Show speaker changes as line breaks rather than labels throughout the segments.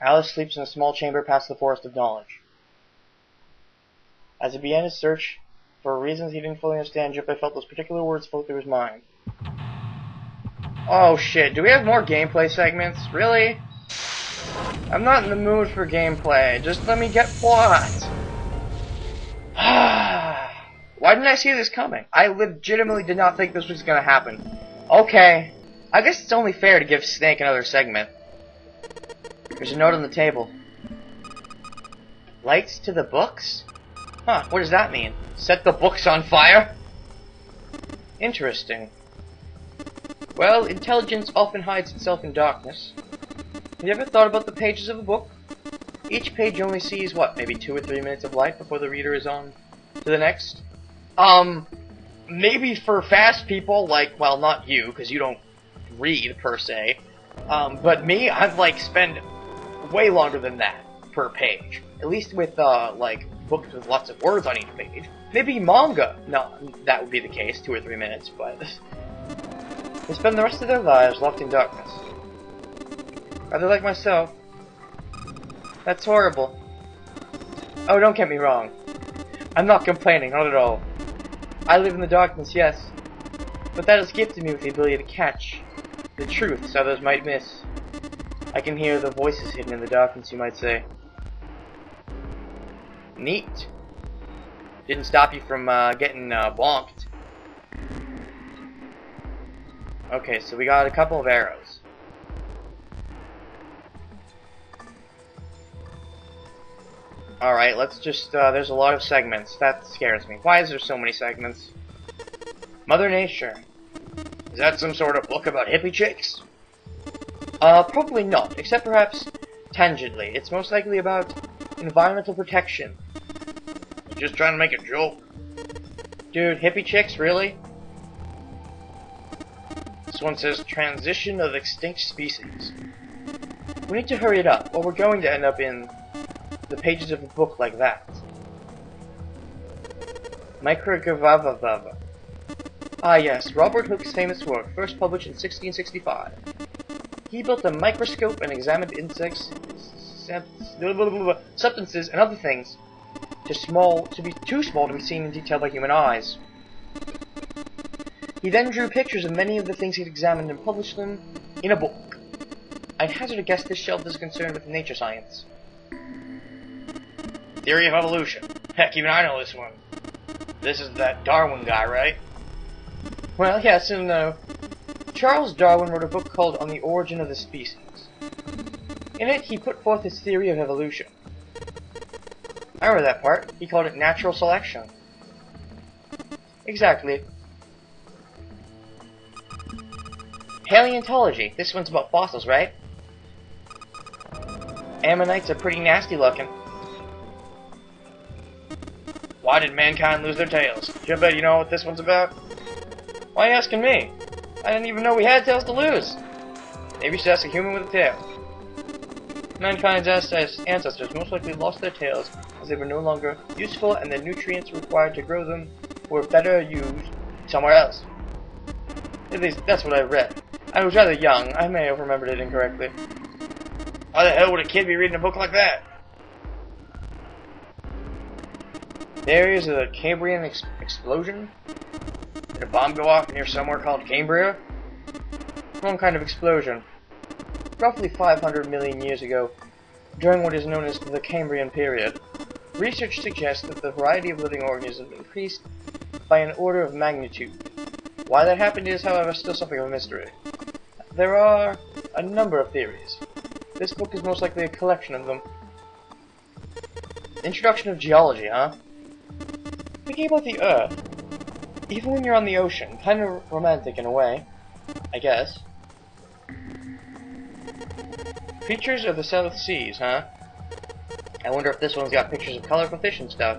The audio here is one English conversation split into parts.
Alice sleeps in a small chamber past the Forest of Knowledge. As he began his search, for reasons he didn't fully understand, Junpei felt those particular words float through his mind. Oh shit, do we have more gameplay segments? Really? I'm not in the mood for gameplay. Just let me get plot. Why didn't I see this coming? I legitimately did not think this was gonna happen. Okay. I guess it's only fair to give Snake another segment. There's a note on the table. Lights to the books? Huh, what does that mean? Set the books on fire? Interesting. Well, intelligence often hides itself in darkness. Have you ever thought about the pages of a book? Each page only sees, what, maybe 2 or 3 minutes of light before the reader is on to the next? Maybe for fast people, like, well, not you, because you don't read, per se. But me, I've, like, spent way longer than that per page. At least with, like, books with lots of words on each page. Maybe manga. No, that would be the case, 2 or 3 minutes, but... They spend the rest of their lives locked in darkness. Rather like myself. That's horrible. Oh, don't get me wrong. I'm not complaining, not at all. I live in the darkness, yes. But that has gifted me with the ability to catch the truths others might miss. I can hear the voices hidden in the darkness, you might say. Neat. Didn't stop you from getting bonked. Okay, so we got a couple of arrows. Alright, let's just, there's a lot of segments. That scares me. Why is there so many segments? Mother Nature. Is that some sort of book about hippie chicks? Probably not, except perhaps tangentially. It's most likely about environmental protection. Just trying to make a joke. Dude, hippie chicks, really? This one says, transition of extinct species. We need to hurry it up, or we're going to end up in the pages of a book like that. Microgravava. Ah yes, Robert Hooke's famous work, first published in 1665. He built a microscope and examined insects, substances, and other things to be too small to be seen in detail by human eyes. He then drew pictures of many of the things he'd examined and published them in a book. I'd hazard a guess this shelf is concerned with nature science. Theory of evolution. Heck, even I know this one. This is that Darwin guy, right? Well, yes and no. Charles Darwin wrote a book called On the Origin of the Species. In it, he put forth his theory of evolution. I remember that part. He called it natural selection. Exactly. Paleontology. This one's about fossils, right? Ammonites are pretty nasty looking. Why did mankind lose their tails? Junpei, you know what this one's about? Why are you asking me? I didn't even know we had tails to lose. Maybe you should ask a human with a tail. Mankind's ancestors most likely lost their tails as they were no longer useful and the nutrients required to grow them were better used somewhere else. At least, that's what I read. I was rather young. I may have remembered it incorrectly. Why the hell would a kid be reading a book like that? The areas of the Cambrian explosion? Did a bomb go off near somewhere called Cambria? Some kind of explosion. Roughly 500 million years ago, during what is known as the Cambrian period, research suggests that the variety of living organisms increased by an order of magnitude. Why that happened is, however, still something of a mystery. There are a number of theories. This book is most likely a collection of them. Introduction of geology, huh? Thinking about the Earth, even when you're on the ocean, kind of romantic in a way, I guess. Features of the South Seas, huh? I wonder if this one's got pictures of colorful fish and stuff.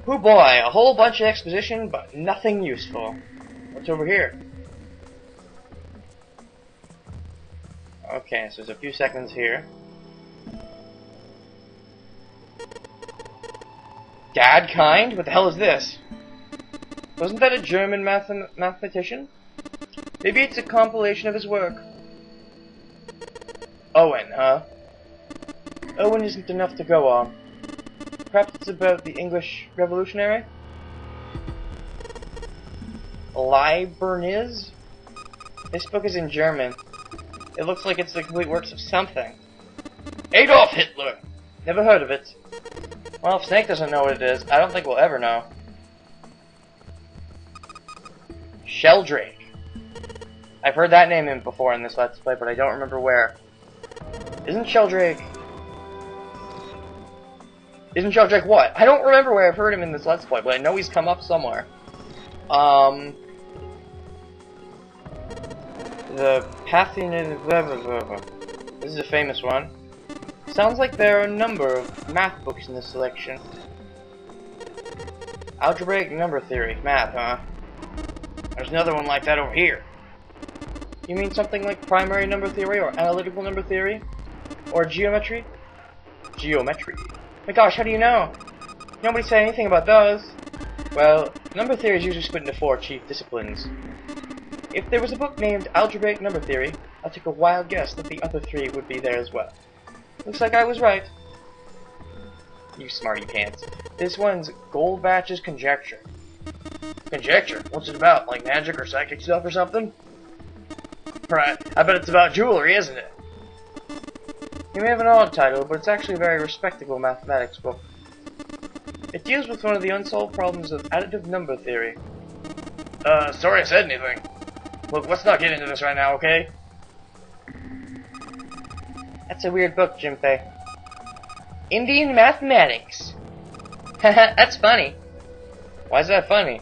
Oh boy, a whole bunch of exposition, but nothing useful. What's over here? Okay, so there's a few seconds here. Dadkind? What the hell is this? Wasn't that a German mathematician? Maybe it's a compilation of his work. Owen, huh? Owen isn't enough to go on. Perhaps it's about the English Revolutionary? Liebherniz? This book is in German. It looks like it's the complete works of something. Adolf Hitler! Never heard of it. Well, if Snake doesn't know what it is, I don't think we'll ever know. Sheldrake. I've heard that name before in this Let's Play, but I don't remember where. Isn't Sheldrake what? I don't remember where I've heard him in this Let's Play, but I know he's come up somewhere. The Pathian... This is a famous one. Sounds like there are a number of math books in this selection. Algebraic number theory. Math, huh? There's another one like that over here. You mean something like primary number theory, or analytical number theory? Or geometry? Geometry. My gosh, how do you know? Nobody said anything about those. Well, number theory is usually split into 4 chief disciplines. If there was a book named Algebraic Number Theory, I'll take a wild guess that the other 3 would be there as well. Looks like I was right. You smarty pants. This one's Goldbach's Conjecture. Conjecture? What's it about? Like magic or psychic stuff or something? Right. I bet it's about jewelry, isn't it? You may have an odd title, but it's actually a very respectable mathematics book. It deals with one of the unsolved problems of additive number theory. Sorry I said anything. Look, let's not get into this right now, okay? That's a weird book, Junpei. Indian mathematics. Haha, that's funny. Why is that funny?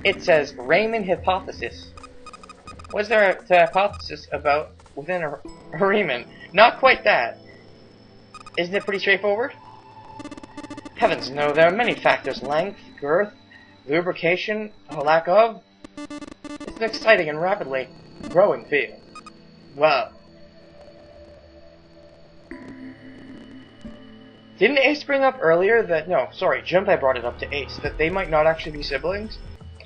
It says Riemann hypothesis. What's there to hypothesis about within a Riemann? Not quite that. Isn't it pretty straightforward? Heavens no, there are many factors. Length, girth, lubrication, or lack of. It's an exciting and rapidly growing field. Wow. Didn't Ace bring up earlier that, no, sorry, Junpei brought it up to Ace, that they might not actually be siblings?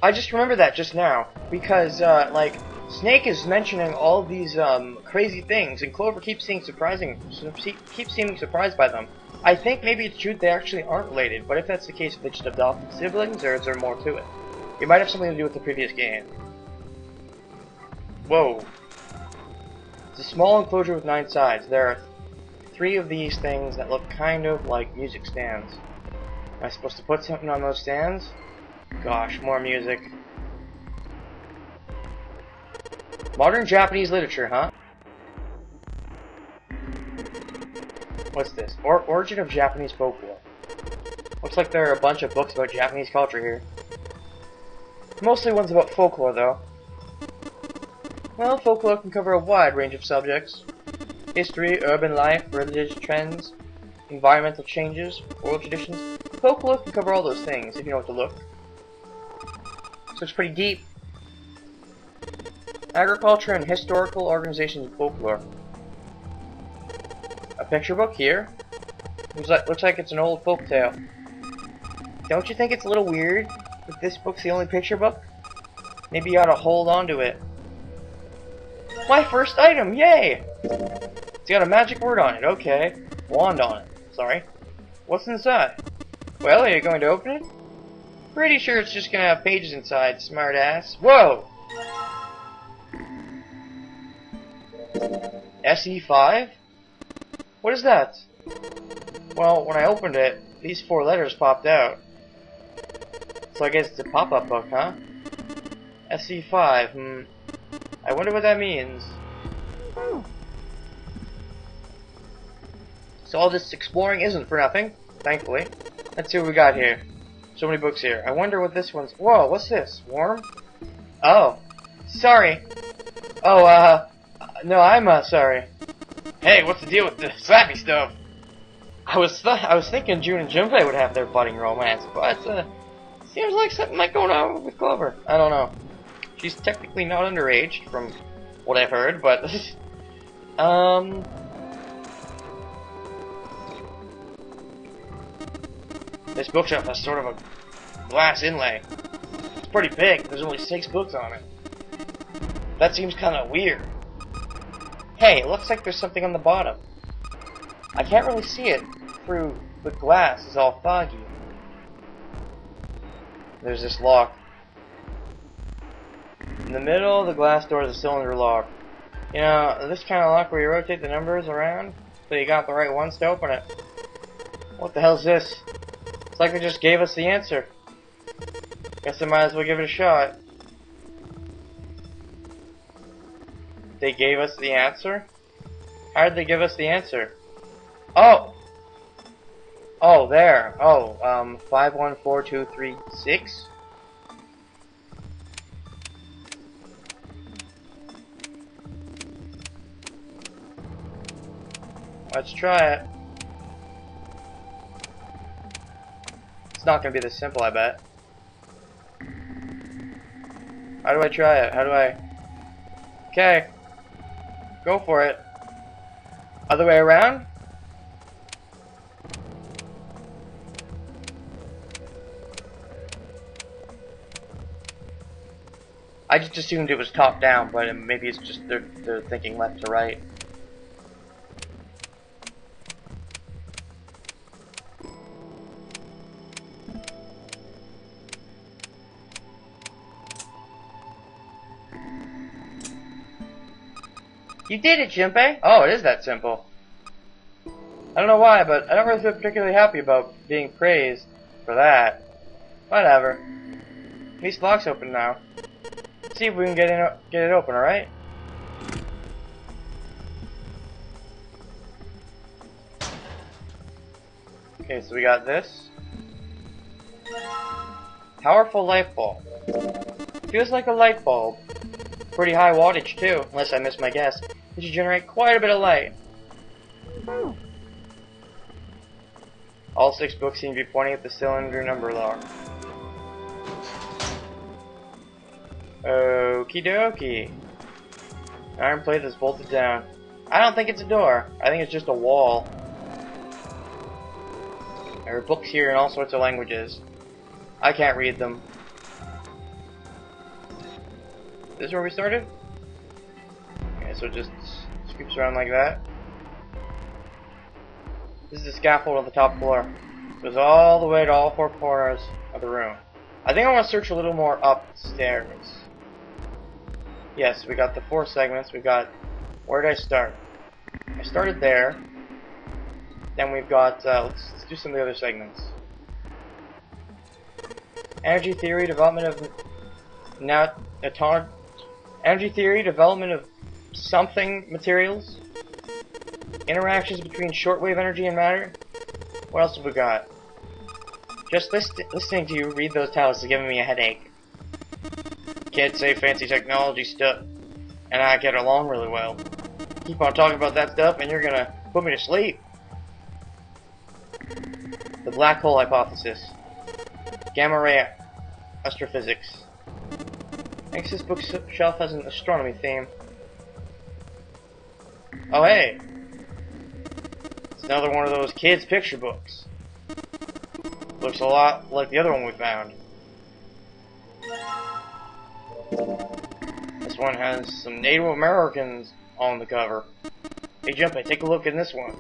I just remember that just now, because, like, Snake is mentioning all these, crazy things, and Clover keeps seeming surprised by them. I think maybe it's true they actually aren't related, but if that's the case, are they just adopted siblings, or is there more to it? It might have something to do with the previous game. Whoa. It's a small enclosure with 9 sides. There are 3 of these things that look kind of like music stands. Am I supposed to put something on those stands? Gosh, more music. Modern Japanese literature, huh? What's this? Origin of Japanese folklore. Looks like there are a bunch of books about Japanese culture here. Mostly ones about folklore, though. Well, folklore can cover a wide range of subjects. History, urban life, religious trends, environmental changes, oral traditions. Folklore can cover all those things, if you know what to look. So it's pretty deep. Agriculture and historical organizations of folklore. A picture book here. Looks like it's an old folk tale. Don't you think it's a little weird that this book's the only picture book? Maybe you ought to hold on to it. My first item! Yay! It's got a magic word on it, okay. Wand on it. Sorry. What's inside? Well, are you going to open it? Pretty sure it's just gonna have pages inside, smart ass. Whoa! SE5? What is that? Well, when I opened it, these 4 letters popped out. So I guess it's a pop-up book, huh? SE5, I wonder what that means. So all this exploring isn't for nothing, thankfully. Let's see what we got here. So many books here. I wonder what this one's... Whoa, what's this? Worm? Oh. Sorry. Oh, no, I'm, sorry. Hey, what's the deal with the slappy stuff? I was thinking June and Junpei would have their budding romance, but, seems like something might go on with Clover. I don't know. She's technically not underage, from what I've heard, but... This bookshelf has sort of a glass inlay. It's pretty big. There's only 6 books on it. That seems kind of weird. Hey, it looks like there's something on the bottom. I can't really see it through the glass. It's all foggy. There's this lock. In the middle of the glass door is a cylinder lock. You know, this kind of lock where you rotate the numbers around so you got the right ones to open it. What the hell's this? It's like they just gave us the answer. Guess I might as well give it a shot. They gave us the answer? How did they give us the answer? Oh! Oh, there. Oh, 514236? Let's try it. It's not gonna be this simple, I bet. How do I try it? How do I... Okay. Go for it. Other way around? I just assumed it was top down, but maybe it's just they're thinking left to right. You did it, Junpei! Oh, it is that simple. I don't know why, but I don't really feel particularly happy about being praised for that. Whatever. At least the lock's open now. Let's see if we can get it open, alright? Okay, so we got this. Powerful light bulb. Feels like a light bulb. Pretty high wattage too, unless I missed my guess. It should generate quite a bit of light. All 6 books seem to be pointing at the cylinder number lock. Okie dokie. Iron plate that's bolted down. I don't think it's a door. I think it's just a wall. There are books here in all sorts of languages. I can't read them. This is where we started? Okay, so it just scoops around like that. This is the scaffold on the top floor. It goes all the way to all 4 corners of the room. I think I want to search a little more upstairs. Yes, we got the 4 segments. We got... Where did I start? I started there. Then we've got... let's do some of the other segments. Energy theory, development of... Energy theory, development of something materials. Interactions between shortwave energy and matter. What else have we got? Just listening to you read those titles is giving me a headache. Kids say fancy technology stuff, and I get along really well. Keep on talking about that stuff and you're gonna put me to sleep. The black hole hypothesis. Gamma ray astrophysics. I guess this bookshelf has an astronomy theme. Oh hey! It's another one of those kids' picture books. Looks a lot like the other one we found. This one has some Native Americans on the cover. Hey Junpei, take a look in this one.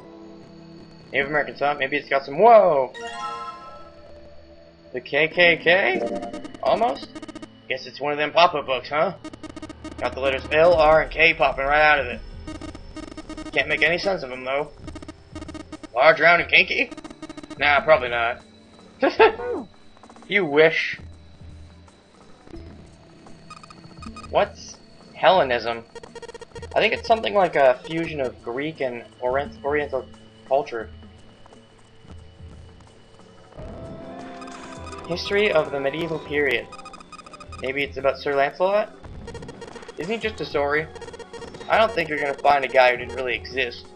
Native Americans, huh? Maybe it's got some... Whoa! The KKK? Almost? Guess it's one of them pop-up books, huh? Got the letters L, R, and K popping right out of it. Can't make any sense of them, though. Large, round, and kinky? Nah, probably not. You wish. What's Hellenism? I think it's something like a fusion of Greek and Oriental culture. History of the medieval period. Maybe it's about Sir Lancelot? Isn't he just a story? I don't think you're gonna find a guy who didn't really exist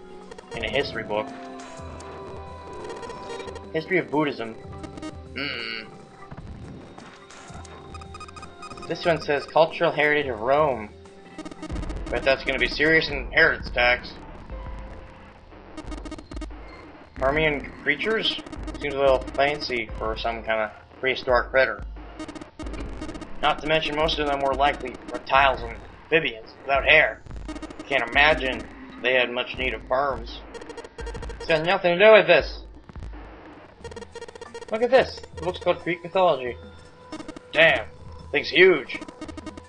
in a history book. History of Buddhism. This one says Cultural Heritage of Rome. Bet that's gonna be serious inheritance tax. Permian creatures? Seems a little fancy for some kind of prehistoric critter. Not to mention most of them were likely reptiles and amphibians without hair. Can't imagine they had much need of perms. It's got nothing to do with this. Look at this. The book's called Greek Mythology. Damn, thing's huge.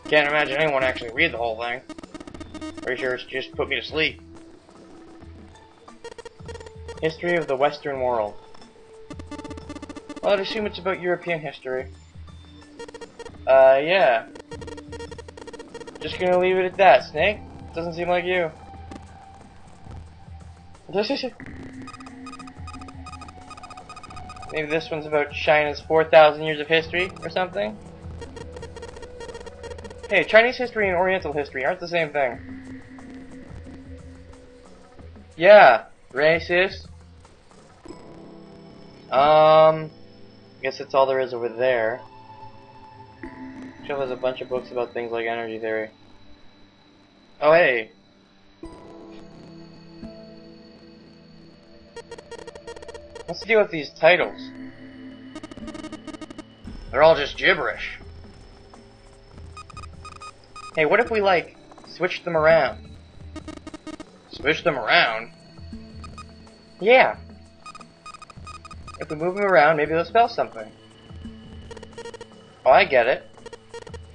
Can't imagine anyone actually read the whole thing. Pretty sure it's just put me to sleep. History of the Western world. Well, I'd assume it's about European history. Yeah. Just gonna leave it at that, Snake. Doesn't seem like you. Maybe this one's about China's 4,000 years of history, or something? Hey, Chinese history and Oriental history aren't the same thing. Yeah, racist. Guess that's all there is over there. Shelf has a bunch of books about things like energy theory. Oh, hey. What's the deal with these titles? They're all just gibberish. Hey, what if we, like, switch them around? Switch them around? Yeah. If we move them around, maybe they'll spell something. Oh, I get it.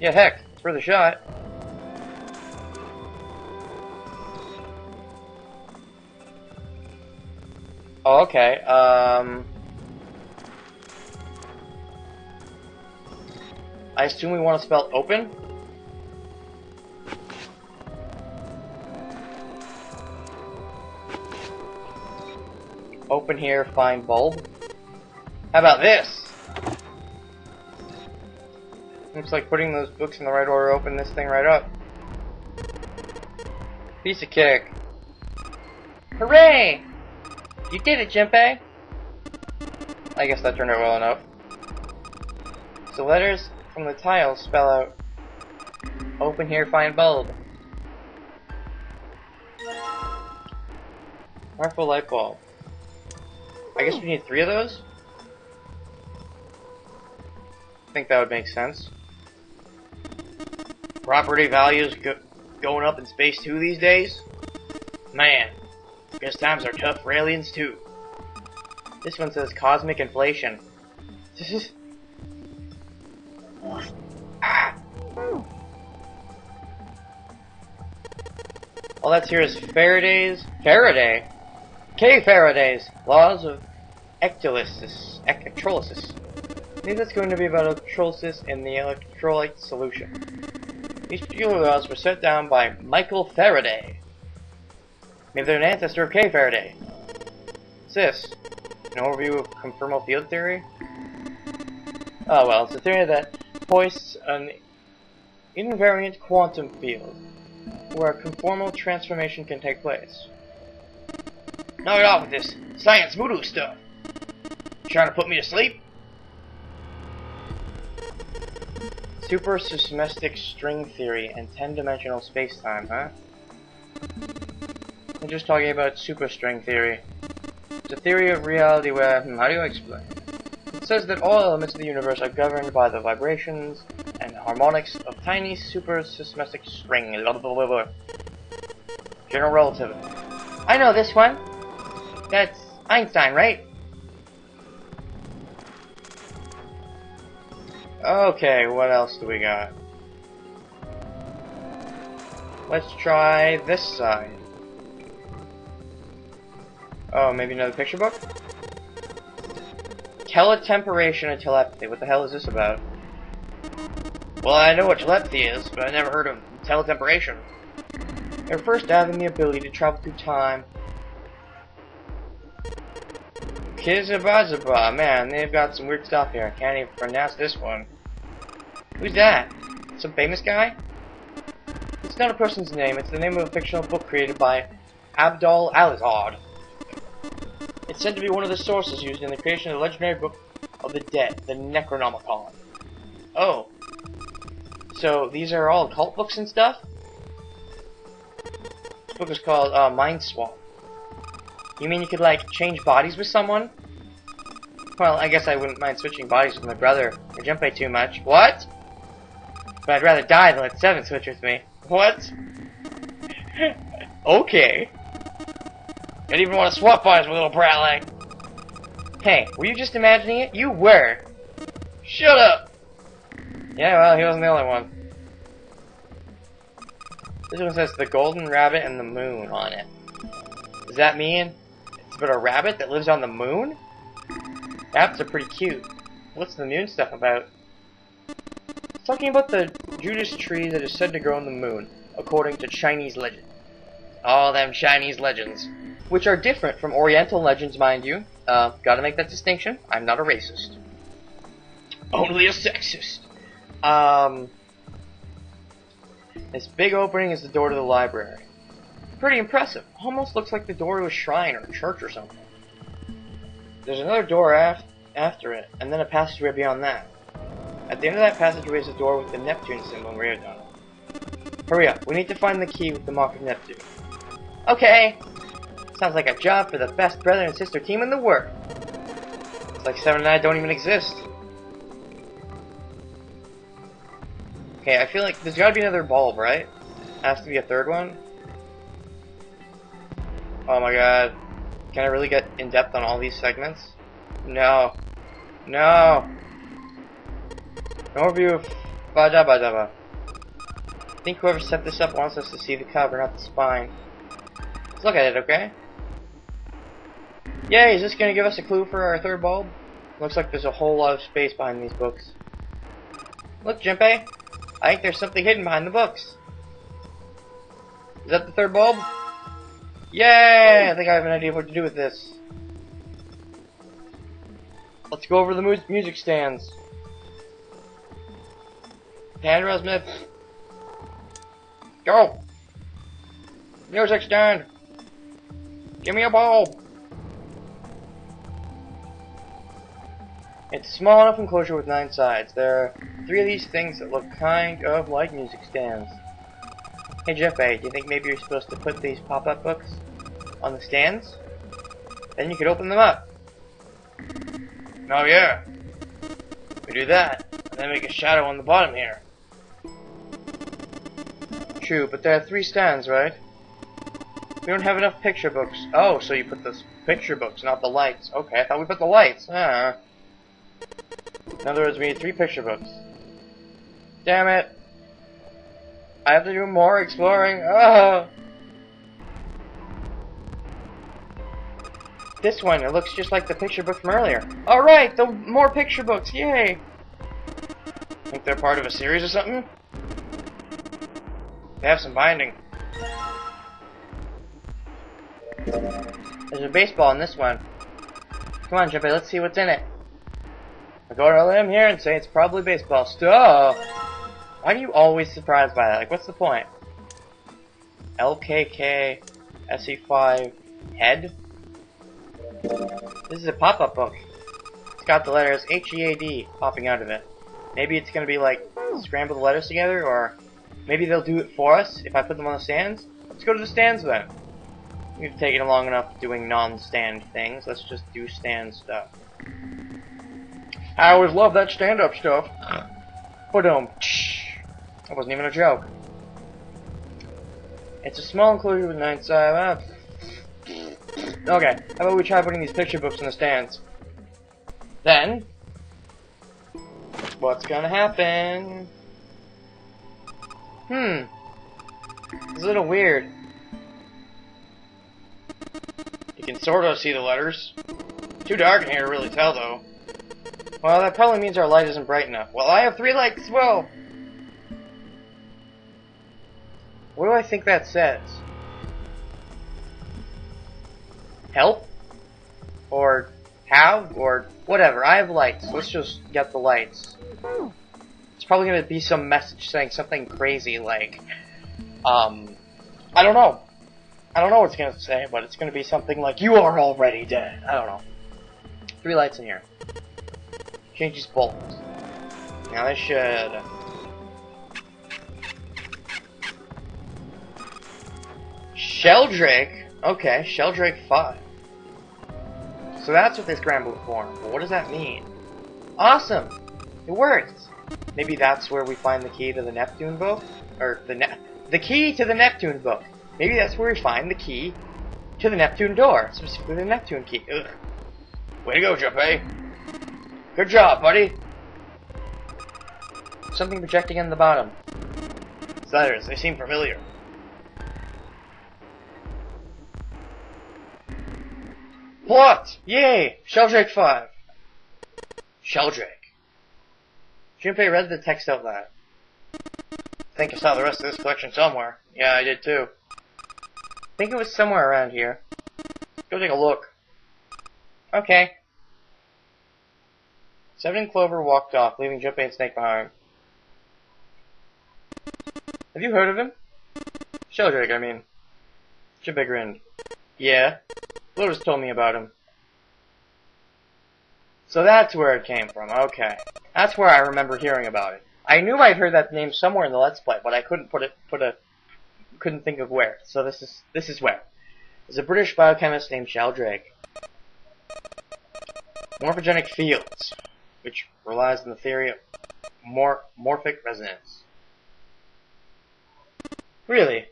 Yeah, heck, it's worth a shot. Oh, okay, I assume we want to spell open? Open here, find bulb. How about this? Looks like putting those books in the right order opened this thing right up. Piece of cake. Hooray! You did it, Junpei! I guess that turned out well enough. So letters from the tiles spell out open here, find bulb. Powerful light bulb. I guess we need 3 of those? I think that would make sense. Property values going up in space too these days? Man, guess times are tough for aliens too. This one says cosmic inflation. All that's here is Faraday's laws of electrolysis. Maybe that's going to be about electrolysis in the electrolyte solution. These particular laws were set down by Michael Faraday. Maybe they're an ancestor of K. Faraday. What's this? An overview of conformal field theory? Oh well, it's a theory that hoists an invariant quantum field where conformal transformation can take place. Knock it off with this science voodoo stuff. You trying to put me to sleep? Supersymmetric string theory and 10-dimensional spacetime, huh? I'm just talking about superstring theory. It's a theory of reality where, how do you explain? It says that all elements of the universe are governed by the vibrations and harmonics of tiny supersymmetric string. Blah, blah, blah, blah. General relativity. I know this one. That's Einstein, right? Okay, what else do we got? Let's try this side. Oh, maybe another picture book? Teletemperation and telepathy. What the hell is this about? Well, I know what telepathy is, but I never heard of teletemperation. They were first having the ability to travel through time. Kizabazaba, man, they've got some weird stuff here. I can't even pronounce this one. Who's that? Some famous guy? It's not a person's name, it's the name of a fictional book created by Abdul Alizad. It's said to be one of the sources used in the creation of the legendary book of the dead, the Necronomicon. Oh. So, these are all occult books and stuff? This book is called Mind Swap. You mean you could, like, change bodies with someone? Well, I guess I wouldn't mind switching bodies with my brother or Junpei too much. What? But I'd rather die than let Seven switch with me. What? Okay. Don't even want to swap bodies with little brat like. Hey, were you just imagining it? You were. Shut up. Yeah, well, he wasn't the only one. This one says the golden rabbit and the moon on it. Does that mean it's about a rabbit that lives on the moon? Rabbits are pretty cute. What's the moon stuff about? It's talking about the Judas tree that is said to grow on the moon, according to Chinese legend. All them Chinese legends. Which are different from Oriental legends, mind you. Gotta make that distinction. I'm not a racist. Only a sexist. This big opening is the door to the library. Pretty impressive. Almost looks like the door to a shrine or a church or something. There's another door after it, and then a passageway beyond that. At the end of that passageway is a door with the Neptune symbol engraved on it. Hurry up, we need to find the key with the mark of Neptune. Okay! Sounds like a job for the best brother and sister team in the world. It's like 7 and I don't even exist. Okay, I feel like there's gotta be another bulb, right? Has to be a third one. Oh my god. Can I really get in depth on all these segments? No. No! Overview of Badabadaba. I think whoever set this up wants us to see the cover, not the spine. Let's look at it, okay? Yay, is this gonna give us a clue for our third bulb? Looks like there's a whole lot of space behind these books. Look, Junpei. I think there's something hidden behind the books. Is that the third bulb? Yay! I think I have an idea of what to do with this. Let's go over the music stands. Hand Smith. Go! Music stand! Give me a bulb! It's a small enough enclosure with 9 sides. There are 3 of these things that look kind of like music stands. Hey Junpei, do you think maybe you're supposed to put these pop-up books on the stands? Then you could open them up. Oh yeah. We do that, and then make a shadow on the bottom here. True, but there are 3 stands, right? We don't have enough picture books. Oh, so you put the picture books, not the lights. Okay, I thought we put the lights. In other words, we need 3 picture books. Damn it! I have to do more exploring. Oh! This one, it looks just like the picture book from earlier. Alright, the more picture books, yay! Think they're part of a series or something? They have some binding. There's a baseball in this one. Come on, Junpei, let's see what's in it. I go to a limb here and say it's probably baseball stuff. Why are you always surprised by that? Like, what's the point? LKK SE5 head? This is a pop-up book. It's got the letters HEAD popping out of it. Maybe it's gonna be like, scramble the letters together, or maybe they'll do it for us if I put them on the stands. Let's go to the stands then. We've taken long enough doing non-stand things. Let's just do stand stuff. I always love that stand-up stuff. Ba-dum. That wasn't even a joke. It's a small enclosure with 9 sides. Okay, how about we try putting these picture books in the stands? Then, what's gonna happen? It's a little weird. You can sort of see the letters. Too dark in here to really tell, though. Well, that probably means our light isn't bright enough. Well, I have 3 lights as well! What do I think that says? Help? Or have? Or whatever. I have lights. Let's just get the lights. It's probably gonna be some message saying something crazy like, I don't know. I don't know what it's gonna say, but it's gonna be something like, you are already dead. I don't know. 3 lights in here. Change these bulbs. Now this should... Sheldrake? Okay, Sheldrake 5. So that's what they scrambled for. But what does that mean? Awesome! It works! Maybe that's where we find the key to the Neptune book? Or the key to the Neptune book. Maybe that's where we find the key to the Neptune door, specifically the Neptune key. Ugh. Way to go, Junpei. Good job, buddy. Something projecting in the bottom. These letters, they seem familiar. Plot! Yay! Sheldrake 5. Sheldrake. Junpei read the text out loud. I think I saw the rest of this collection somewhere. Yeah, I did too. I think it was somewhere around here. Go take a look. Okay. Seven and Clover walked off, leaving Junpei and Snake behind. Have you heard of him? Sheldrake, I mean. Junpei grinned. Yeah. Lotus told me about him. So that's where it came from, okay. That's where I remember hearing about it. I knew I'd heard that name somewhere in the Let's Play, but I couldn't couldn't think of where. So this is where. There's a British biochemist named Sheldrake. Morphogenic fields, which relies on the theory of morphic resonance. Really?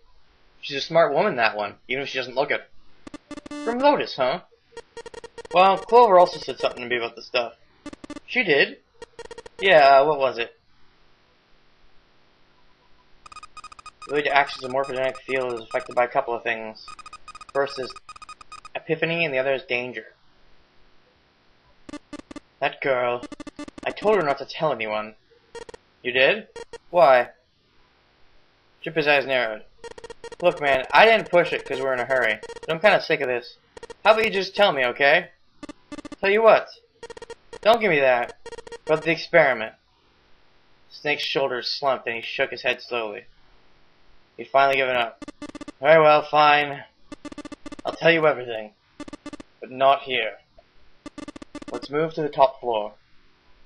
She's a smart woman, that one, even if she doesn't look it. From Lotus, huh? Well, Clover also said something to me about this stuff. She did? Yeah, what was it? The ability to access a morphogenic field is affected by a couple of things. First is epiphany, and the other is danger. That girl. I told her not to tell anyone. You did? Why? Junpei's eyes narrowed. Look, man, I didn't push it because we're in a hurry, but I'm kind of sick of this. How about you just tell me, okay? Tell you what. Don't give me that. About the experiment. Snake's shoulders slumped and he shook his head slowly. He'd finally given up. Very well, fine. I'll tell you everything. But not here. Let's move to the top floor.